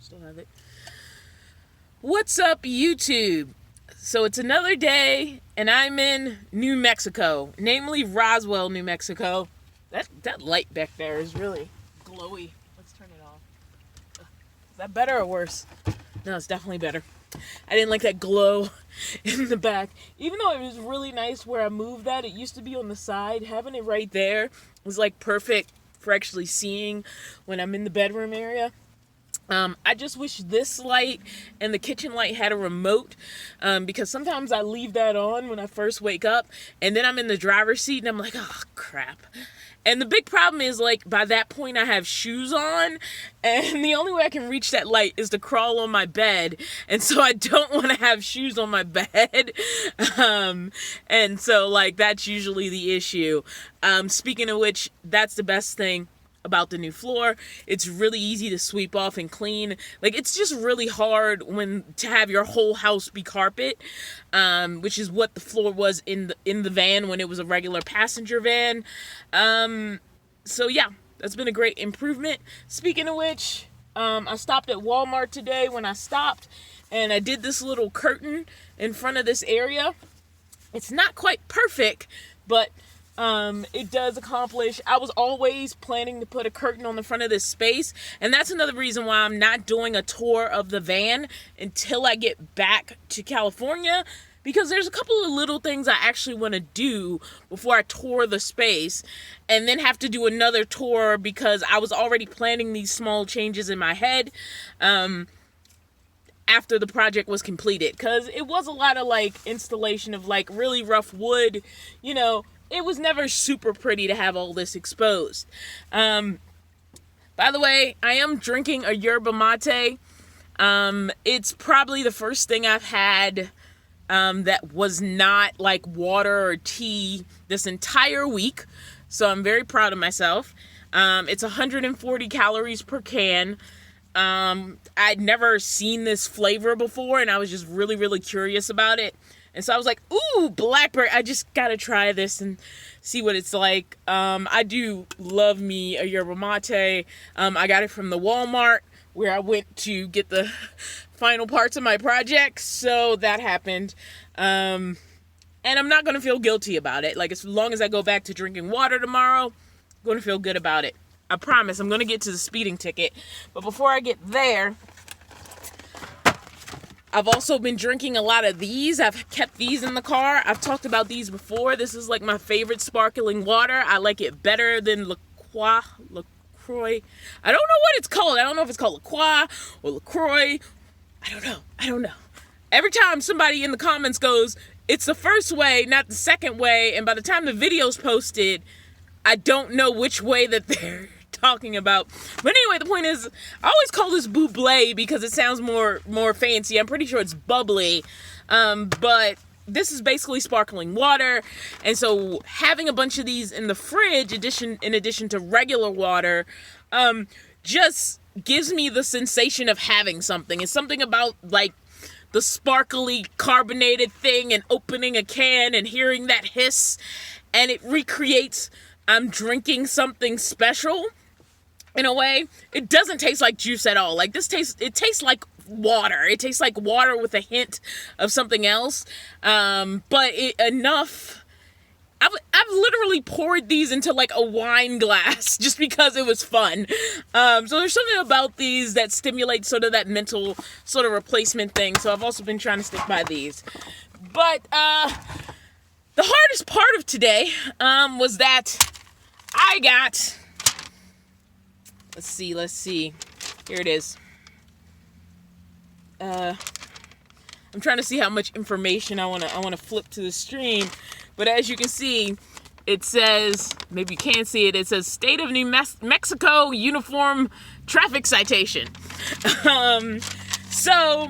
Still have it. What's up, YouTube? So it's another day, and I'm in New Mexico, namely Roswell, New Mexico. That light back there is really glowy. Let's turn it off. Is that better or worse? No, it's definitely better. I didn't like that glow in the back. Even though it was really nice where I moved that, it used to be on the side. Having it right there was like perfect for actually seeing when I'm in the bedroom area. I just wish this light and the kitchen light had a remote, because sometimes I leave that on when I first wake up, and then I'm in the driver's seat and I'm like, oh crap. And the big problem is, like, by that point I have shoes on, and the only way I can reach that light is to crawl on my bed, and so I don't want to have shoes on my bed. And so, like, that's usually the issue. Speaking of which, that's the best thing about the new floor. It's really easy to sweep off and clean. Like, it's just really hard to have your whole house be carpet, which is what the floor was in the van when it was a regular passenger van. So yeah, that's been a great improvement. Speaking of which, I stopped at Walmart today when I stopped, and I did this little curtain in front of this area. It's not quite perfect, but it does accomplish. I was always planning to put a curtain on the front of this space, and that's another reason why I'm not doing a tour of the van until I get back to California, because there's a couple of little things I actually want to do before I tour the space, and then have to do another tour because I was already planning these small changes in my head after the project was completed, because it was a lot of like installation of like really rough wood. You know, it was never super pretty to have all this exposed. By the way, I am drinking a yerba mate. It's probably the first thing I've had that was not like water or tea this entire week. So I'm very proud of myself. It's 140 calories per can. I'd never seen this flavor before, and I was just really, really curious about it. And so I was like, ooh, blackberry, I just gotta try this and see what it's like. I do love me a yerba mate. I got it from the Walmart where I went to get the final parts of my project, so that happened. And I'm not gonna feel guilty about it. Like, as long as I go back to drinking water tomorrow, I'm gonna feel good about it. I promise. I'm gonna get to the speeding ticket. But before I get there, I've also been drinking a lot of these. I've kept these in the car. I've talked about these before. This is like my favorite sparkling water. I like it better than LaCroix. I don't know what it's called. I don't know if it's called LaCroix or LaCroix. I don't know. Every time somebody in the comments goes, it's the first way, not the second way, and by the time the video's posted, I don't know which way that they're talking about. But anyway, the point is, I always call this bubbly because it sounds more fancy. I'm pretty sure it's bubbly, but this is basically sparkling water. And so having a bunch of these in the fridge, in addition to regular water, just gives me the sensation of having something. It's something about like the sparkly carbonated thing and opening a can and hearing that hiss, and it recreates I'm drinking something special. In a way, it doesn't taste like juice at all. Like, it tastes like water. It tastes like water with a hint of something else. But enough. I've literally poured these into like a wine glass just because it was fun. So there's something about these that stimulates sort of that mental sort of replacement thing. So I've also been trying to stick by these. But the hardest part of today was that I got... Let's see. Here it is. I'm trying to see how much information I want to flip to the stream. But as you can see, it says, maybe you can't see it, it says State of New Mexico Uniform Traffic Citation. So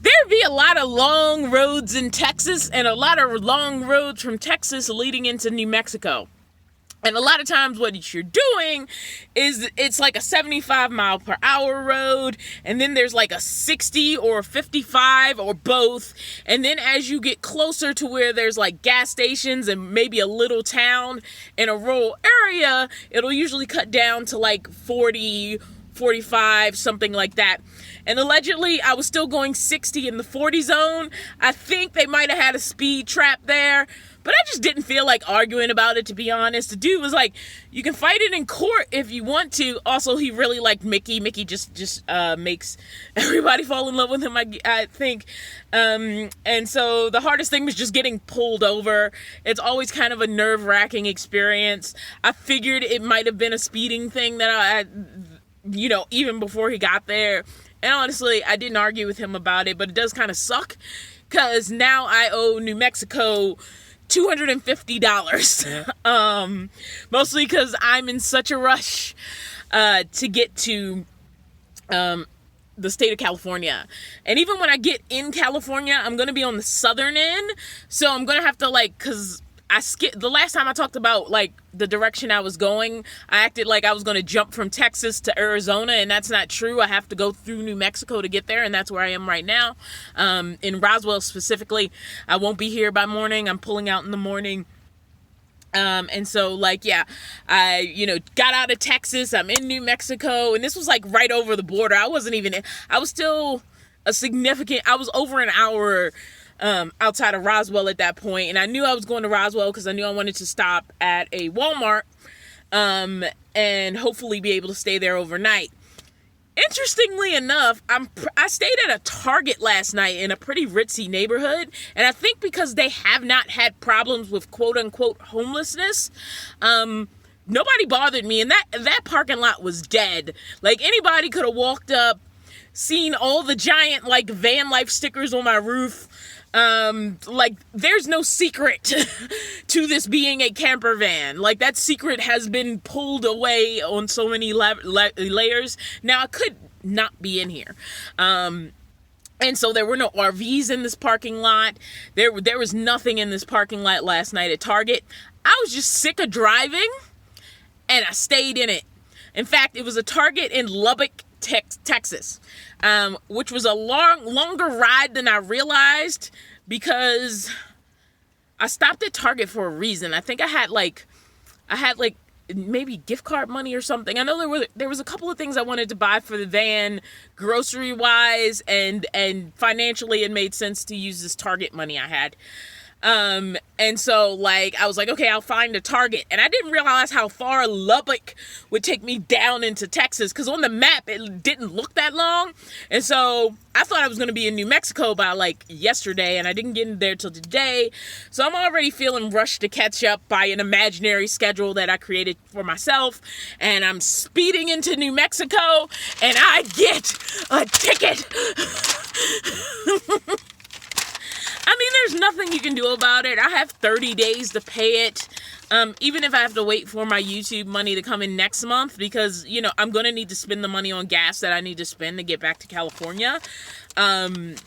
there'd be a lot of long roads in Texas and a lot of long roads from Texas leading into New Mexico. And a lot of times what you're doing is it's like a 75 mile per hour road, and then there's like a 60 or a 55 or both. And then as you get closer to where there's like gas stations and maybe a little town in a rural area, it'll usually cut down to like 40 45, something like that. And allegedly, I was still going 60 in the 40 zone. I think they might have had a speed trap there, but I just didn't feel like arguing about it, to be honest. The dude was like, you can fight it in court if you want to. Also, he really liked Mickey. Mickey just makes everybody fall in love with him, I think. And so the hardest thing was just getting pulled over. It's always kind of a nerve-wracking experience. I figured it might have been a speeding thing that I even before he got there. And honestly, I didn't argue with him about it, but it does kind of suck because now I owe New Mexico $250. Yeah. Mostly because I'm in such a rush to get to the state of California. And even when I get in California, I'm going to be on the southern end. So I'm going to have to because the last time I talked about the direction I was going, I acted like I was going to jump from Texas to Arizona, and that's not true. I have to go through New Mexico to get there, and that's where I am right now. In Roswell specifically, I won't be here by morning. I'm pulling out in the morning. And so I, got out of Texas. I'm in New Mexico, and this was right over the border. I was still I was over an hour outside of Roswell at that point, and I knew I was going to Roswell because I knew I wanted to stop at a Walmart and hopefully be able to stay there overnight. Interestingly enough, I stayed at a Target last night in a pretty ritzy neighborhood, and I think because they have not had problems with quote-unquote homelessness, nobody bothered me, and that parking lot was dead. Anybody could have walked up, seen all the giant van life stickers on my roof. There's no secret to this being a camper van. That secret has been pulled away on so many layers. Now, I could not be in here. And so there were no RVs in this parking lot. There was nothing in this parking lot last night at Target. I was just sick of driving, and I stayed in it. In fact, it was a Target in Lubbock, Texas, which was a longer ride than I realized because I stopped at Target for a reason. I think I had maybe gift card money or something. I know there was a couple of things I wanted to buy for the van, grocery wise, and financially it made sense to use this Target money I had. And so I was like, okay, I'll find a Target. And I didn't realize how far Lubbock would take me down into Texas, because on the map, it didn't look that long. And so I thought I was going to be in New Mexico by yesterday, and I didn't get in there till today. So I'm already feeling rushed to catch up by an imaginary schedule that I created for myself. And I'm speeding into New Mexico, and I get a ticket. I mean, there's nothing you can do about it. I have 30 days to pay it. Even if I have to wait for my YouTube money to come in next month, because, I'm going to need to spend the money on gas that I need to spend to get back to California. I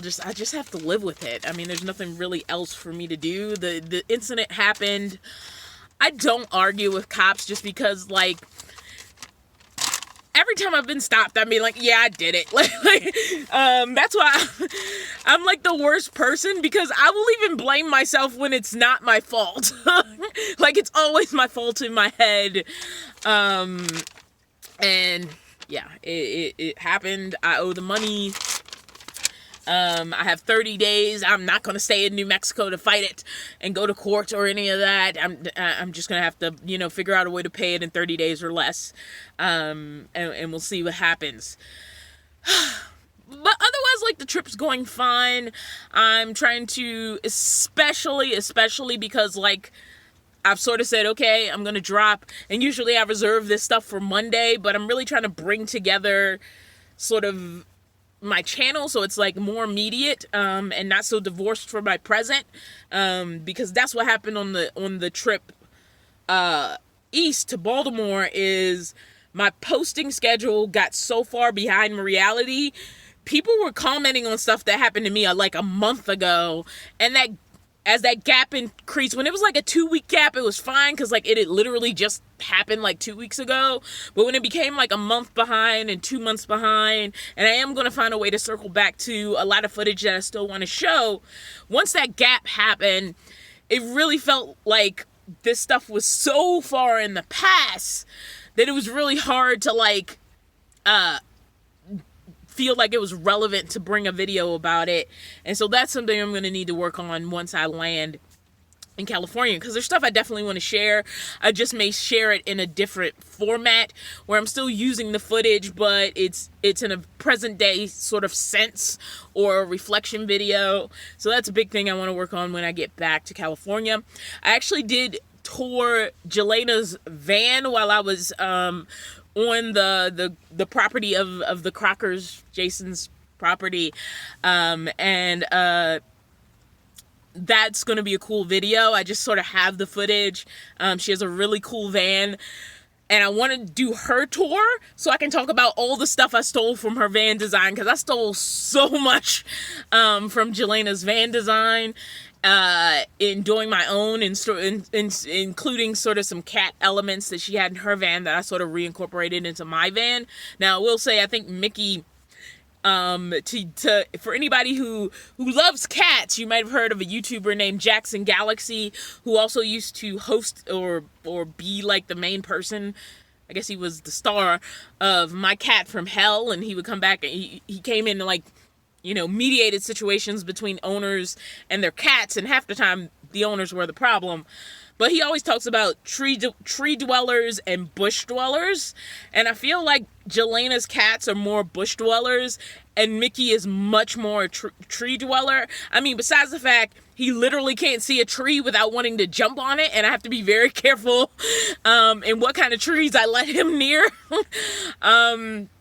just have to live with it. I mean, there's nothing really else for me to do. The incident happened. I don't argue with cops just because, every time I've been stopped, I mean, yeah, I did it. That's why I'm the worst person, because I will even blame myself when it's not my fault. It's always my fault in my head. And yeah, it happened. I owe the money. I have 30 days. I'm not going to stay in New Mexico to fight it and go to court or any of that. I'm just going to have to, figure out a way to pay it in 30 days or less. And we'll see what happens. But otherwise, the trip's going fine. I'm trying to, especially because, I've sort of said, okay, I'm going to drop. And usually I reserve this stuff for Monday, but I'm really trying to bring together sort of my channel so it's more immediate and not so divorced from my present, because that's what happened on the trip east to Baltimore. Is my posting schedule got so far behind reality. People were commenting on stuff that happened to me a month ago, and as that gap increased, when it was a 2-week gap, it was fine because it had literally just happened 2 weeks ago. But when it became a month behind and 2 months behind, and I am going to find a way to circle back to a lot of footage that I still want to show, once that gap happened, it really felt like this stuff was so far in the past that it was really hard to like feel like it was relevant to bring a video about it. And so that's something I'm going to need to work on once I land in California, because there's stuff I definitely want to share. I just may share it in a different format where I'm still using the footage, but it's in a present day sort of sense, or a reflection video. So that's a big thing I want to work on when I get back to California. I actually did tour Jelena's van while I was on the property of the Crockers, Jason's property, and that's going to be a cool video. I just sort of have the footage. She has a really cool van, and I want to do her tour so I can talk about all the stuff I stole from her van design, because I stole so much from Jelena's van design in doing my own, including sort of some cat elements that she had in her van that I sort of reincorporated into my van. Now, I will say, I think Mickey, for anybody who loves cats, you might have heard of a YouTuber named Jackson Galaxy, who also used to host or be like the main person. I guess he was the star of My Cat from Hell, and he would come back and he came in and, like, you know, mediated situations between owners and their cats, and half the time the owners were the problem. But he always talks about tree dwellers and bush dwellers. And I feel like Jelena's cats are more bush dwellers, and Mickey is much more a tree dweller. I mean, besides the fact he literally can't see a tree without wanting to jump on it, and I have to be very careful in what kind of trees I let him near.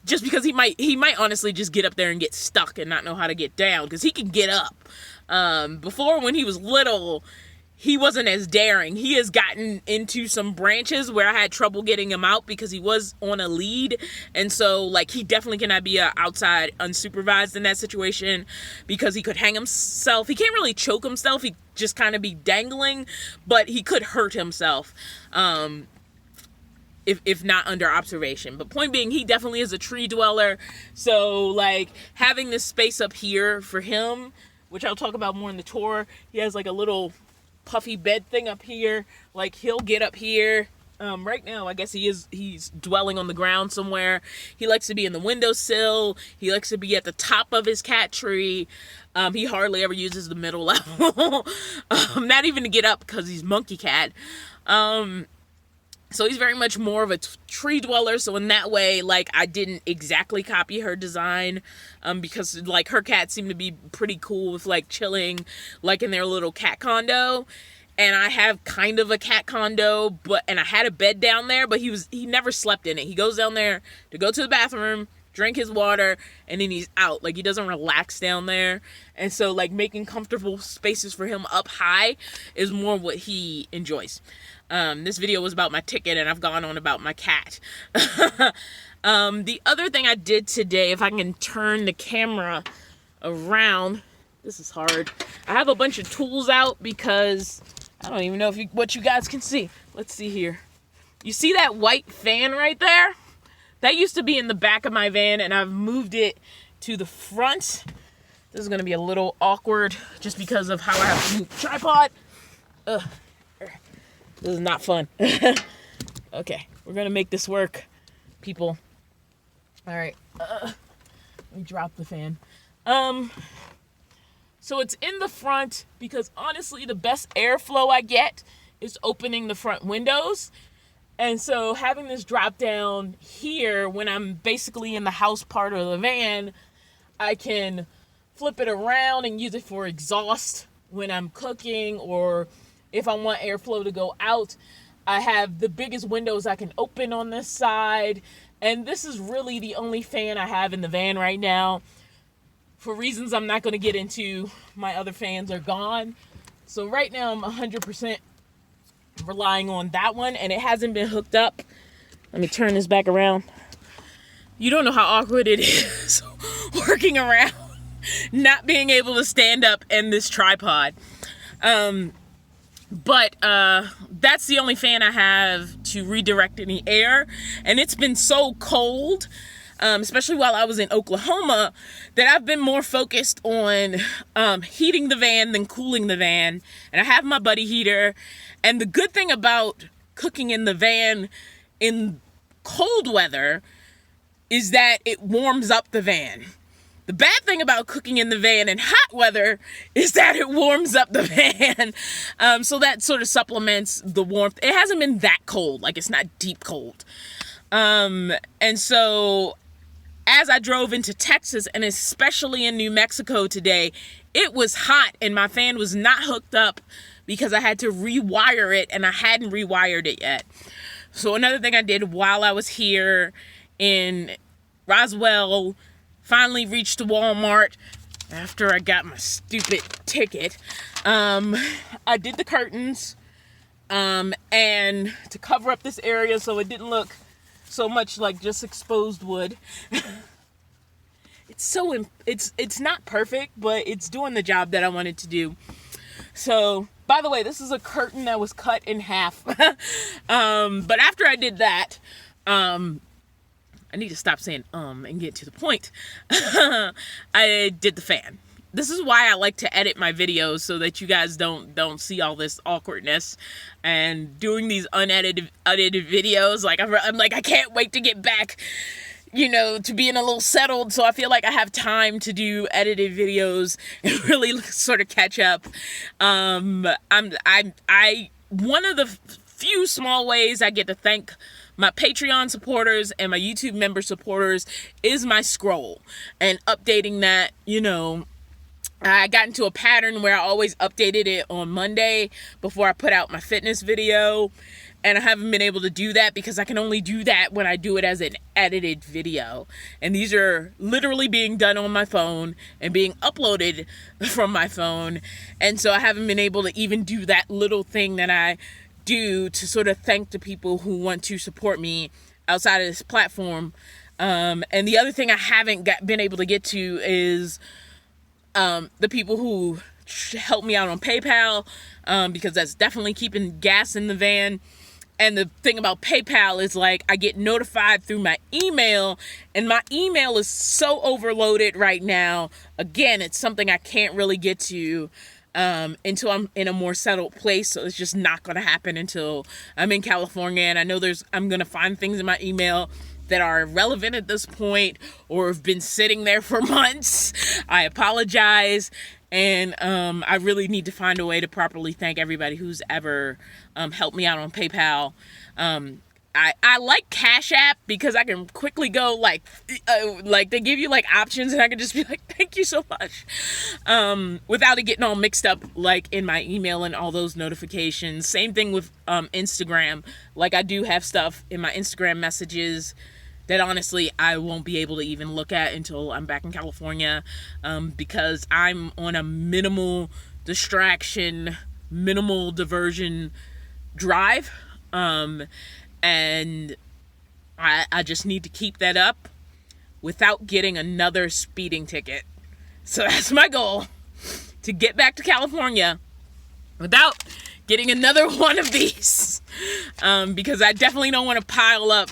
Just because he might honestly just get up there and get stuck and not know how to get down, because he can get up. Before, when he was little, he wasn't as daring. He has gotten into some branches where I had trouble getting him out because he was on a lead. And so, like, he definitely cannot be outside unsupervised in that situation, because he could hang himself. He can't really choke himself. He just kind of be dangling, but he could hurt himself if not under observation. But point being, he definitely is a tree dweller. So, like, having this space up here for him, which I'll talk about more in the tour, he has like a little puffy bed thing up here. Like, he'll get up here. Right now, I guess he's dwelling on the ground somewhere. He likes to be in the windowsill. He likes to be at the top of his cat tree. He hardly ever uses the middle level. Not even to get up, because he's monkey cat. So he's very much more of a tree dweller. So in that way, like, I didn't exactly copy her design, because, like, her cats seem to be pretty cool with, like, chilling, like, in their little cat condo. And I have kind of a cat condo, and I had a bed down there, but he never slept in it. He goes down there to go to the bathroom, drink his water, and then he's out. Like, he doesn't relax down there. And so, like, making comfortable spaces for him up high is more what he enjoys. This video was about my ticket, and I've gone on about my cat. The other thing I did today, if I can turn the camera around, this is hard. I have a bunch of tools out because I don't even know what you guys can see. Let's see here. You see that white fan right there? That used to be in the back of my van, and I've moved it to the front. This is going to be a little awkward just because of how I have to move the tripod. Ugh. This is not fun. Okay, we're going to make this work, people. All right. Let me drop the fan. So it's in the front because, honestly, the best airflow I get is opening the front windows. And so having this drop down here when I'm basically in the house part of the van, I can flip it around and use it for exhaust when I'm cooking, or if I want airflow to go out. I have the biggest windows I can open on this side. And this is really the only fan I have in the van right now. For reasons I'm not going to get into, my other fans are gone. So right now I'm 100% relying on that one, and it hasn't been hooked up. Let me turn this back around. You don't know how awkward it is working around, not being able to stand up in this tripod. But that's the only fan I have to redirect any air, and it's been so cold, especially while I was in Oklahoma, that I've been more focused on heating the van than cooling the van. And I have my buddy heater. And the good thing about cooking in the van in cold weather is that it warms up the van. The bad thing about cooking in the van in hot weather is that it warms up the van. So that sort of supplements the warmth. It hasn't been that cold. Like, it's not deep cold. And so as I drove into Texas, and especially in New Mexico today, it was hot and my fan was not hooked up because I had to rewire it, and I hadn't rewired it yet. So another thing I did while I was here in Roswell, finally reached the Walmart after I got my stupid ticket. I did the curtains, and to cover up this area so it didn't look so much like just exposed wood. It's not perfect, but it's doing the job that I wanted to do. So, by the way, this is a curtain that was cut in half. But after I did that, I need to stop saying and get to the point. I did the fan. This is why I like to edit my videos, so that you guys don't see all this awkwardness. And doing these unedited videos, like I'm like, I can't wait to get back, to being a little settled, so I feel like I have time to do edited videos and really sort of catch up. One of the few small ways I get to thank my Patreon supporters and my YouTube member supporters is my scroll and updating that. I got into a pattern where I always updated it on Monday before I put out my fitness video, and I haven't been able to do that because I can only do that when I do it as an edited video, and these are literally being done on my phone and being uploaded from my phone, and so I haven't been able to even do that little thing that I do to sort of thank the people who want to support me outside of this platform. And the other thing I haven't been able to get to is the people who help me out on PayPal, because that's definitely keeping gas in the van. And the thing about PayPal is, like, I get notified through my email, and my email is so overloaded right now. Again, it's something I can't really get to until I'm in a more settled place. So it's just not going to happen until I'm in California. And I know I'm going to find things in my email that are relevant at this point or have been sitting there for months. I apologize. And I really need to find a way to properly thank everybody who's ever helped me out on PayPal. I like CashApp because I can quickly go like they give you like options, and I can just be like, thank you so much, without it getting all mixed up like in my email and all those notifications. Same thing with Instagram. Like, I do have stuff in my Instagram messages that honestly I won't be able to even look at until I'm back in California, because I'm on a minimal distraction, minimal diversion drive, and I just need to keep that up without getting another speeding ticket. So that's my goal, to get back to California without getting another one of these, because I definitely don't want to pile up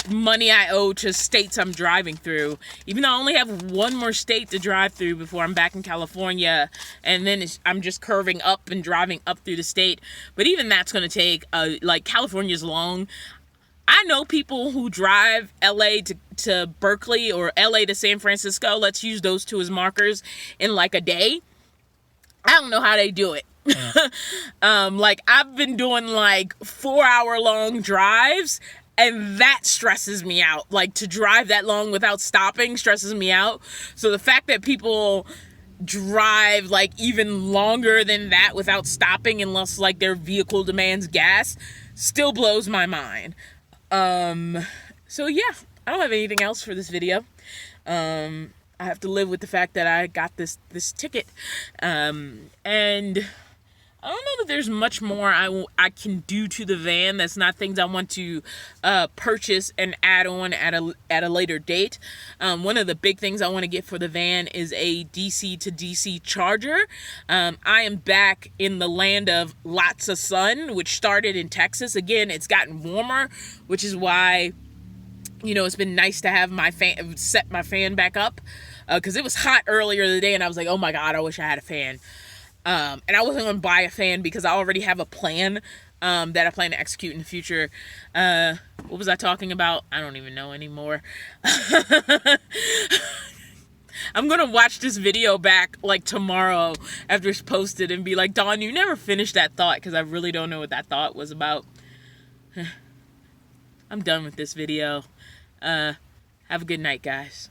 money I owe to states I'm driving through, even though I only have one more state to drive through before I'm back in California, and then I'm just curving up and driving up through the state. But even that's going to take like, California's long. I know people who drive LA to Berkeley or LA to San Francisco, let's use those two as markers, in like a day. I don't know how they do it. Like, I've been doing like 4-hour-long drives, and that stresses me out. Like, to drive that long without stopping stresses me out. So the fact that people drive like even longer than that without stopping, unless like their vehicle demands gas, still blows my mind. So yeah, I don't have anything else for this video. I have to live with the fact that I got this ticket. And I don't know that there's much more I can do to the van. That's not things I want to purchase and add on at a later date. One of the big things I want to get for the van is a DC to DC charger. I am back in the land of lots of sun, which started in Texas. Again, it's gotten warmer, which is why, it's been nice to have set my fan back up, because it was hot earlier today, and I was like, oh my God, I wish I had a fan. And I wasn't going to buy a fan because I already have a plan that I plan to execute in the future. What was I talking about? I don't even know anymore. I'm going to watch this video back like tomorrow after it's posted and be like, Dawn, you never finished that thought, because I really don't know what that thought was about. I'm done with this video. Have a good night, guys.